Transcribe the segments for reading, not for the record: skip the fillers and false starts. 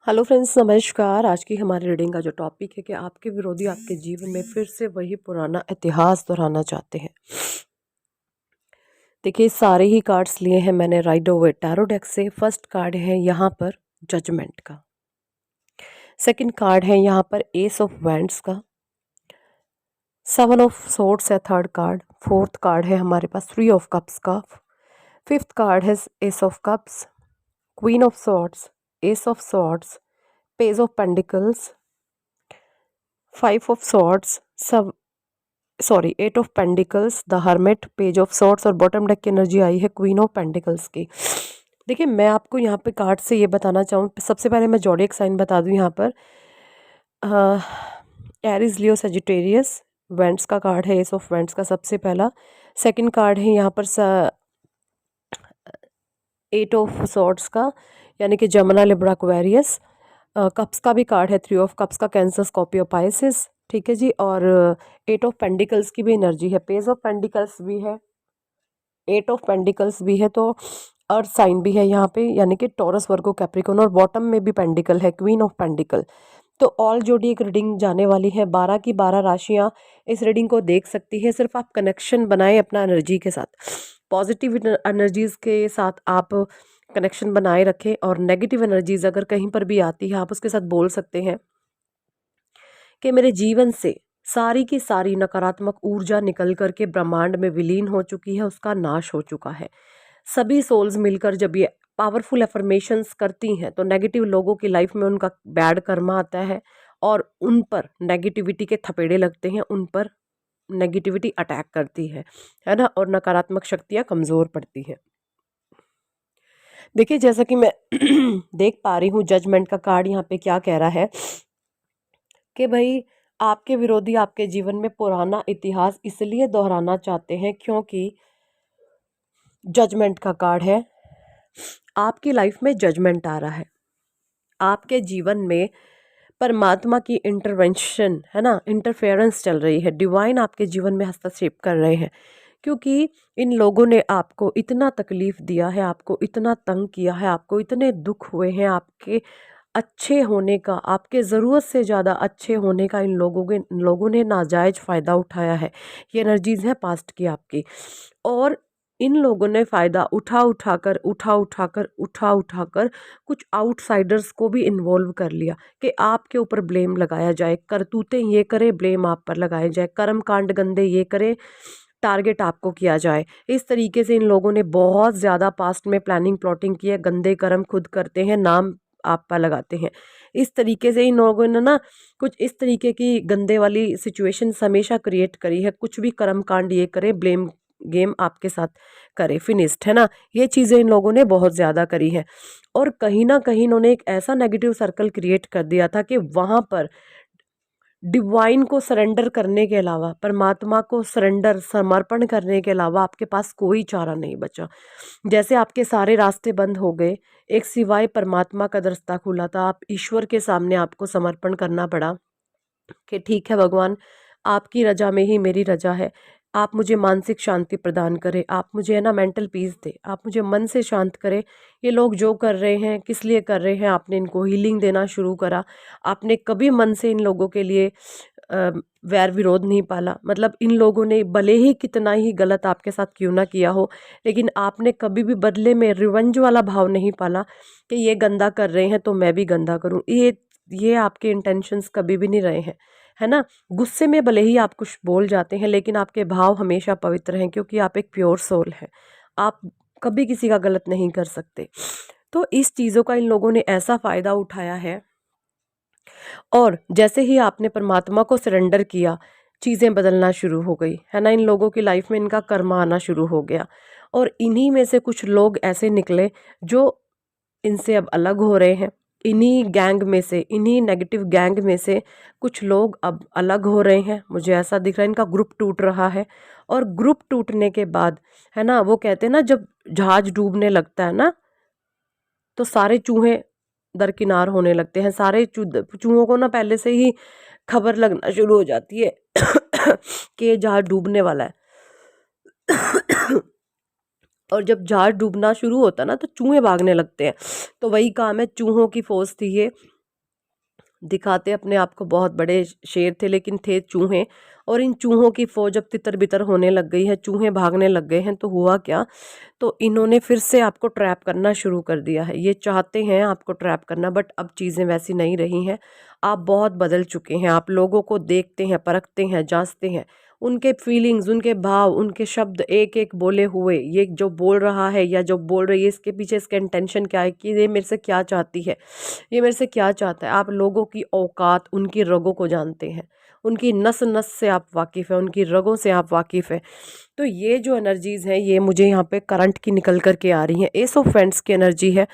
Hello friends, नमस्कार। आज की हमारी रीडिंग का जो टॉपिक है कि आपके विरोधी आपके जीवन में फिर से वही पुराना इतिहास दोहराना चाहते हैं। देखिए, सारे ही कार्ड्स लिए हैं मैंने राइडर वेट टैरो डेक से। फर्स्ट कार्ड है यहाँ पर जजमेंट का। सेकंड कार्ड है यहाँ पर एस ऑफ वैंड्स का। सेवन ऑफ सोर्ड्स है थर्ड कार्ड। फोर्थ कार्ड है हमारे पास थ्री ऑफ कप्स का। फिफ्थ कार्ड है ace of cups, queen of swords, ace of swords, page of pentacles, five of swords, सब sorry eight of pentacles, the hermit, page of swords और bottom deck की energy आई है queen of pentacles की। देखिए, मैं आपको यहाँ पे कार्ड से ये बताना चाहूँ, सबसे पहले मैं ज़ोडिएक साइन बता दूँ यहाँ पर। एरीज, लियो, सेजिटेरियस। वेंट्स का कार्ड है एस ऑफ वेंट्स का सबसे पहला। सेकंड कार्ड है यहाँ पर एट ऑफ सॉर्ड्स का, यानी कि जमुना, लिब्रा, एक्वेरियस। कप्स का भी कार्ड है थ्री ऑफ कप्स का, कैंसर, स्कॉर्पियो, पाइसिस। ठीक है जी। और एट ऑफ पेंडिकल्स की भी एनर्जी है, पेज ऑफ पेंडिकल्स भी है, एट ऑफ पेंडिकल्स भी है, तो अर्थ साइन भी है यहाँ पे, यानी कि टॉरस, वर्गो, कैप्रिकॉर्न। और बॉटम में भी पेंडिकल है, क्वीन ऑफ पेंडिकल। तो ऑल जोड़ी एक रीडिंग जाने वाली है। 12 की 12 राशियाँ इस रीडिंग को देख सकती है। सिर्फ आप कनेक्शन बनाएं अपना एनर्जी के साथ, पॉजिटिव एनर्जीज के साथ आप कनेक्शन बनाए रखें। और नेगेटिव एनर्जीज अगर कहीं पर भी आती है, आप उसके साथ बोल सकते हैं कि मेरे जीवन से सारी की सारी नकारात्मक ऊर्जा निकल करके ब्रह्मांड में विलीन हो चुकी है, उसका नाश हो चुका है। सभी सोल्स मिलकर जब ये पावरफुल एफर्मेशंस करती हैं तो नेगेटिव लोगों की लाइफ में उनका बैड कर्मा आता है और उन पर नेगेटिविटी के थपेड़े लगते हैं, उन पर नेगेटिविटी अटैक करती है ना, और नकारात्मक शक्तियाँ कमज़ोर पड़ती हैं। देखिए, जैसा कि मैं देख पा रही हूँ, जजमेंट का कार्ड यहाँ पे क्या कह रहा है कि भाई, आपके विरोधी आपके जीवन में पुराना इतिहास इसलिए दोहराना चाहते हैं क्योंकि जजमेंट का कार्ड है, आपकी लाइफ में जजमेंट आ रहा है। आपके जीवन में परमात्मा की इंटरवेंशन है ना, इंटरफेरेंस चल रही है। डिवाइन आपके जीवन में हस्तक्षेप कर रहे हैं क्योंकि इन लोगों ने आपको इतना तकलीफ दिया है, आपको इतना तंग किया है, आपको इतने दुख हुए हैं। आपके अच्छे होने का, आपके ज़रूरत से ज़्यादा अच्छे होने का इन लोगों ने नाजायज़ फ़ायदा उठाया है। ये एनर्जीज़ है पास्ट की आपकी। और इन लोगों ने फ़ायदा उठा उठाकर कुछ आउटसाइडर्स को भी इन्वॉल्व कर लिया कि आपके ऊपर ब्लेम लगाया जाए, करतूतें ये करे, ब्लेम आप पर लगाया जाए, कर्म कांड गंदे ये करे, टारगेट आपको किया जाए। इस तरीके से इन लोगों ने बहुत ज़्यादा पास्ट में प्लानिंग प्लॉटिंग की है। गंदे कर्म खुद करते हैं, नाम आप पर लगाते हैं। इस तरीके से इन लोगों ने ना कुछ इस तरीके की गंदे वाली सिचुएशन हमेशा क्रिएट करी है। कुछ भी कर्म कांड ये करे, ब्लेम गेम आपके साथ करे, फिनिश्ड है ना। ये चीज़ें इन लोगों ने बहुत ज़्यादा करी है और कहीं ना कहीं इन्होंने एक ऐसा नेगेटिव सर्कल क्रिएट कर दिया था कि वहाँ पर डिवाइन को सरेंडर करने के अलावा, परमात्मा को सरेंडर समर्पण करने के अलावा आपके पास कोई चारा नहीं बचा। जैसे आपके सारे रास्ते बंद हो गए, एक सिवाय परमात्मा का रास्ता खुला था। आप ईश्वर के सामने आपको समर्पण करना पड़ा कि ठीक है भगवान, आपकी रजा में ही मेरी रजा है। आप मुझे मानसिक शांति प्रदान करें, आप मुझे है ना मेंटल पीस दे, आप मुझे मन से शांत करें। ये लोग जो कर रहे हैं किस लिए कर रहे हैं, आपने इनको हीलिंग देना शुरू करा। आपने कभी मन से इन लोगों के लिए वैर विरोध नहीं पाला। मतलब इन लोगों ने भले ही कितना ही गलत आपके साथ क्यों ना किया हो, लेकिन आपने कभी भी बदले में रिवेंज वाला भाव नहीं पाला कि ये गंदा कर रहे हैं तो मैं भी गंदा करूं। ये आपके इंटेंशंस कभी भी नहीं रहे हैं, है ना। गुस्से में भले ही आप कुछ बोल जाते हैं, लेकिन आपके भाव हमेशा पवित्र हैं क्योंकि आप एक प्योर सोल हैं। आप कभी किसी का गलत नहीं कर सकते। तो इस चीज़ों का इन लोगों ने ऐसा फ़ायदा उठाया है और जैसे ही आपने परमात्मा को सरेंडर किया, चीज़ें बदलना शुरू हो गई, है ना। इन लोगों की लाइफ में इनका कर्मा आना शुरू हो गया और इन्हीं में से कुछ लोग ऐसे निकले जो इनसे अब अलग हो रहे हैं। इन्हीं गैंग में से, इन्हीं नेगेटिव गैंग में से कुछ लोग अब अलग हो रहे हैं। मुझे ऐसा दिख रहा है इनका ग्रुप टूट रहा है। और ग्रुप टूटने के बाद, है ना, वो कहते हैं ना, जब जहाज डूबने लगता है ना तो सारे चूहे दरकिनार होने लगते हैं। सारे चूहों को ना पहले से ही खबर लगना शुरू हो जाती है कि ये जहाज डूबने वाला है। और जब जहाज डूबना शुरू होता है ना तो चूहे भागने लगते हैं। तो वही काम है, चूहों की फौज थी ये, दिखाते अपने आप को बहुत बड़े शेर थे, लेकिन थे चूहे। और इन चूहों की फौज अब तितर बितर होने लग गई है, चूहे भागने लग गए हैं। तो हुआ क्या, तो इन्होंने फिर से आपको ट्रैप करना शुरू कर दिया है। ये चाहते हैं आपको ट्रैप करना, बट अब चीज़ें वैसी नहीं रही हैं। आप बहुत बदल चुके हैं। आप लोगों को देखते हैं, परखते हैं, जांचते हैं, उनके फीलिंग्स, उनके भाव, उनके शब्द एक एक बोले हुए, ये जो बोल रहा है या जो बोल रही है, इसके पीछे इसका इंटेंशन क्या है, कि ये मेरे से क्या चाहती है, ये मेरे से क्या चाहता है। आप लोगों की औकात, उनकी रगों को जानते हैं, उनकी नस नस से आप वाकिफ़ हैं, उनकी रगों से आप वाकिफ़ हैं। तो ये जो एनर्जीज़ हैं, ये मुझे यहाँ पे करंट की निकल कर के आ रही हैं। एस ऑफ फ्रेंड्स की एनर्जी है।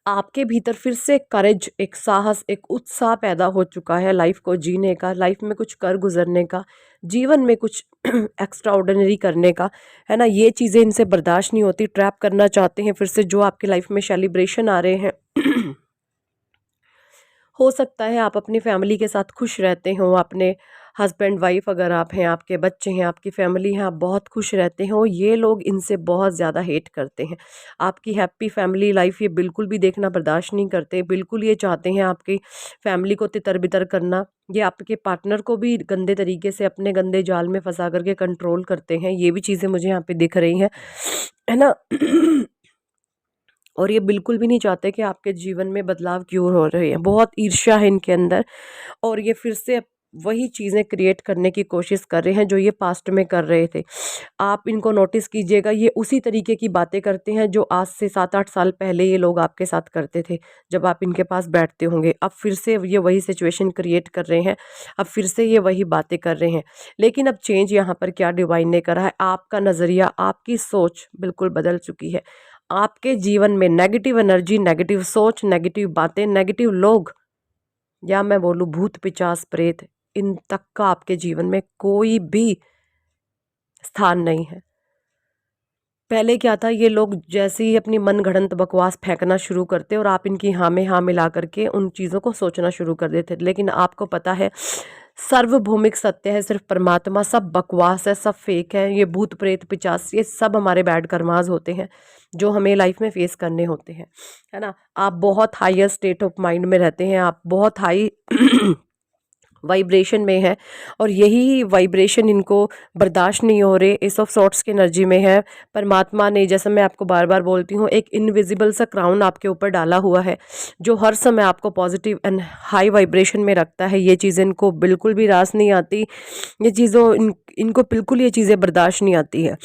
आपके भीतर फिर से करेज, एक साहस, एक उत्साह पैदा हो चुका है लाइफ को जीने का, लाइफ में कुछ कर गुजरने का, जीवन में कुछ एक्स्ट्रा ऑर्डिनरी करने का, है ना। ये चीज़ें इनसे बर्दाश्त नहीं होती, ट्रैप करना चाहते हैं फिर से जो आपकी लाइफ में सेलिब्रेशन आ रहे हैं। हो सकता है आप अपनी फैमिली के साथ खुश रहते हो, अपने हस्बैंड वाइफ अगर आप हैं, आपके बच्चे हैं, आपकी फैमिली है, आप बहुत खुश रहते हो, ये लोग इनसे बहुत ज़्यादा हेट करते हैं। आपकी हैप्पी फैमिली लाइफ ये बिल्कुल भी देखना बर्दाश्त नहीं करते, बिल्कुल ये चाहते हैं आपकी फैमिली को तितर बितर करना। ये आपके पार्टनर को भी गंदे तरीके से अपने गंदे जाल में फंसा करके कंट्रोल करते हैं। ये भी चीज़ें मुझे यहाँ पे दिख रही हैं, है ना। और ये बिल्कुल भी नहीं चाहते कि आपके जीवन में बदलाव क्यों हो रहे हैं, बहुत ईर्ष्या है इनके अंदर। और ये फिर से वही चीज़ें क्रिएट करने की कोशिश कर रहे हैं जो ये पास्ट में कर रहे थे। आप इनको नोटिस कीजिएगा, ये उसी तरीके की बातें करते हैं जो आज से 7-8 साल पहले ये लोग आपके साथ करते थे, जब आप इनके पास बैठते होंगे। अब फिर से ये वही सिचुएशन क्रिएट कर रहे हैं, अब फिर से ये वही बातें कर रहे हैं। लेकिन अब चेंज यहाँ पर क्या डिवाइन ने करा है, आपका नज़रिया, आपकी सोच बिल्कुल बदल चुकी है। आपके जीवन में नेगेटिव एनर्जी, नेगेटिव सोच, नेगेटिव बातें, नेगेटिव लोग, या मैं बोलूँ भूत पिचास प्रेत, इन तक का आपके जीवन में कोई भी स्थान नहीं है। पहले क्या था, ये लोग जैसे ही अपनी मन गढ़ंत बकवास फेंकना शुरू करते और आप इनकी हाँ में हाँ मिला करके उन चीज़ों को सोचना शुरू कर देते। लेकिन आपको पता है सार्वभौमिक सत्य है, सिर्फ परमात्मा, सब बकवास है, सब फेक है। ये भूत प्रेत पिचास, ये सब हमारे बैड कर्माज होते हैं जो हमें लाइफ में फेस करने होते हैं, है ना। आप बहुत हाईयर स्टेट ऑफ माइंड में रहते हैं, आप बहुत हाई वाइब्रेशन में है, और यही वाइब्रेशन इनको बर्दाश्त नहीं हो रहे, एस ऑफ सॉर्ट्स की एनर्जी में है। परमात्मा ने, जैसे मैं आपको बार बार बोलती हूँ, एक इनविजिबल सा क्राउन आपके ऊपर डाला हुआ है जो हर समय आपको पॉजिटिव एंड हाई वाइब्रेशन में रखता है। ये चीज़ें इनको बिल्कुल भी रास नहीं आती, ये चीज़ों इनको बिल्कुल ये चीज़ें बर्दाश्त नहीं आती है।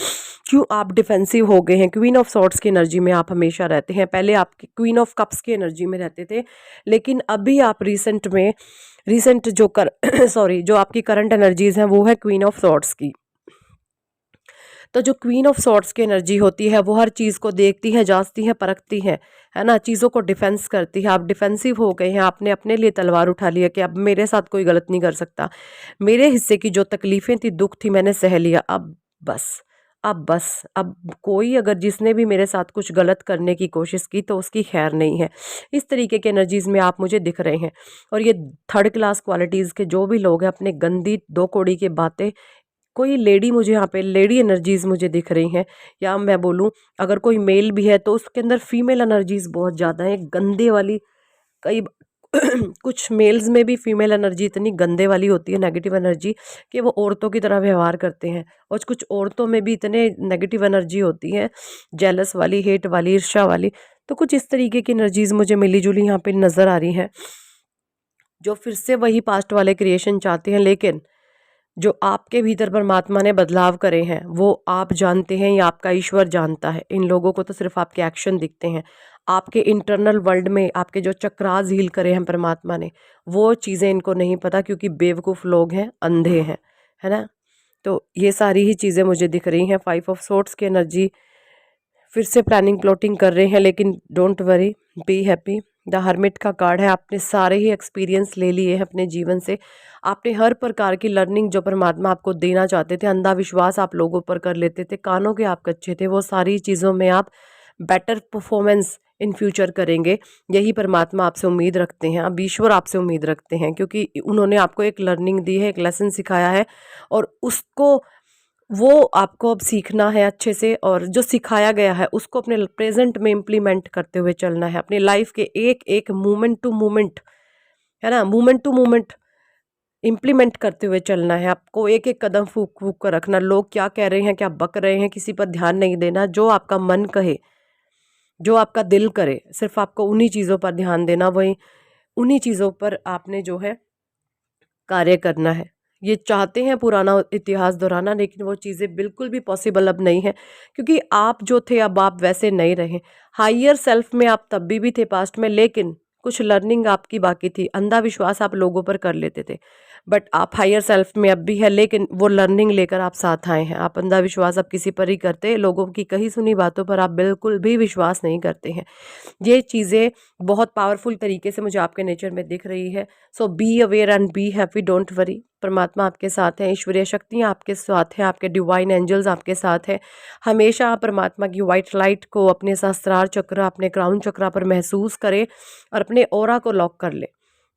क्यों आप डिफेंसिव हो गए हैं। क्वीन ऑफ सॉर्ट्स की एनर्जी में आप हमेशा रहते हैं, पहले आप क्वीन ऑफ कप्स की एनर्जी में रहते थे, लेकिन अभी आप रिसेंट जो कर सॉरी जो आपकी करंट एनर्जीज हैं वो है क्वीन ऑफ सॉर्ट्स की। तो जो क्वीन ऑफ सॉर्ट्स की एनर्जी होती है वो हर चीज़ को देखती है, जांचती है, परखती है ना, चीज़ों को डिफेंस करती है। आप डिफेंसिव हो गए हैं, आपने अपने लिए तलवार उठा लिया कि अब मेरे साथ कोई गलत नहीं कर सकता, मेरे हिस्से की जो तकलीफ़ें थी, दुख थी, मैंने सह लिया, अब कोई अगर जिसने भी मेरे साथ कुछ गलत करने की कोशिश की तो उसकी खैर नहीं है। इस तरीके के एनर्जीज़ में आप मुझे दिख रहे हैं। और ये थर्ड क्लास क्वालिटीज़ के जो भी लोग हैं, अपने गंदी दो कौड़ी की बातें, कोई लेडी, मुझे यहाँ पे लेडी एनर्जीज़ मुझे दिख रही हैं, या मैं बोलूँ अगर कोई मेल भी है तो उसके अंदर फीमेल एनर्जीज़ बहुत ज़्यादा है, गंदे वाली। कई कुछ मेल्स में भी फीमेल एनर्जी इतनी गंदे वाली होती है, नेगेटिव एनर्जी, कि वो औरतों की तरह व्यवहार करते हैं। और कुछ औरतों में भी इतने नेगेटिव एनर्जी होती है, जेलस वाली, हेट वाली, ईर्ष्या वाली। तो कुछ इस तरीके की एनर्जीज़ मुझे मिली जुली यहाँ पे नज़र आ रही हैं, जो फिर से वही पास्ट वाले क्रिएशन चाहते हैं। लेकिन जो आपके भीतर परमात्मा ने बदलाव करे हैं वो आप जानते हैं या आपका ईश्वर जानता है। इन लोगों को तो सिर्फ आपके एक्शन दिखते हैं, आपके इंटरनल वर्ल्ड में आपके जो चक्रास हील करे हैं परमात्मा ने, वो चीज़ें इनको नहीं पता, क्योंकि बेवकूफ़ लोग हैं, अंधे हैं, है ना। तो ये सारी ही चीज़ें मुझे दिख रही हैं। 5 ऑफ सोर्ट्स की एनर्जी, फिर से प्लानिंग प्लॉटिंग कर रहे हैं, लेकिन don't worry, be happy. The hermit का कार्ड है, आपने सारे ही एक्सपीरियंस ले लिए हैं अपने जीवन से, आपने हर प्रकार की लर्निंग जो परमात्मा आपको देना चाहते थे, अंधा विश्वास आप लोगों पर कर लेते थे, कानों के आप कच्चे थे, वो सारी चीज़ों में आप बेटर परफॉर्मेंस इन फ्यूचर करेंगे। यही परमात्मा आपसे उम्मीद रखते हैं, अब ईश्वर आपसे उम्मीद रखते हैं, क्योंकि उन्होंने आपको एक लर्निंग दी है, एक लेसन सिखाया है, और उसको वो आपको अब सीखना है अच्छे से, और जो सिखाया गया है उसको अपने प्रेजेंट में इम्प्लीमेंट करते हुए चलना है, अपने लाइफ के एक एक मोमेंट टू मोमेंट है ना। मूवमेंट टू मूवमेंट इम्प्लीमेंट करते हुए चलना है आपको, एक एक कदम फूक फूक कर रखना। लोग क्या कह रहे हैं, क्या बक रहे हैं, किसी पर ध्यान नहीं देना। जो आपका मन कहे, जो आपका दिल करे, सिर्फ आपको उन्हीं चीज़ों पर ध्यान देना, वही उन्हीं चीज़ों पर आपने जो है कार्य करना है। ये चाहते हैं पुराना इतिहास दोहराना, लेकिन वो चीज़ें बिल्कुल भी पॉसिबल अब नहीं है, क्योंकि आप जो थे अब आप वैसे नहीं रहे। हायर सेल्फ में आप तब भी थे पास्ट में, लेकिन कुछ लर्निंग आपकी बाकी थी। अंधा विश्वास आप लोगों पर कर लेते थे, बट आप हायर सेल्फ में अब भी है, लेकिन वो लर्निंग लेकर आप साथ आए हैं। आप अंधा विश्वास अब किसी पर ही करते, लोगों की कही सुनी बातों पर आप बिल्कुल भी विश्वास नहीं करते हैं। ये चीज़ें बहुत पावरफुल तरीके से मुझे आपके नेचर में दिख रही है। So be aware and be happy, don't worry. परमात्मा आपके साथ हैं, ईश्वरीय शक्तियाँ आपके साथ हैं, आपके डिवाइन एंजल्स आपके साथ हैं। हमेशा आप परमात्मा की वाइट लाइट को अपने सहस्त्रार चक्र, अपने क्राउन चक्रा पर महसूस करें और अपने ऑरा को लॉक कर लें।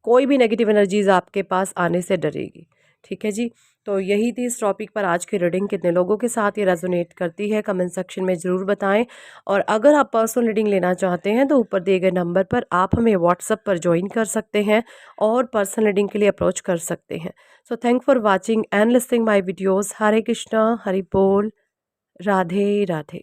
कोई भी नेगेटिव एनर्जीज आपके पास आने से डरेगी। ठीक है जी। तो यही थी इस टॉपिक पर आज की रीडिंग। कितने लोगों के साथ ये रेजोनेट करती है कमेंट सेक्शन में ज़रूर बताएं। और अगर आप पर्सनल रीडिंग लेना चाहते हैं तो ऊपर दिए गए नंबर पर आप हमें व्हाट्सएप पर ज्वाइन कर सकते हैं और पर्सनल रीडिंग के लिए अप्रोच कर सकते हैं। So thank for watching and listening my videos. Hare Krishna, Hari बोल, राधे राधे।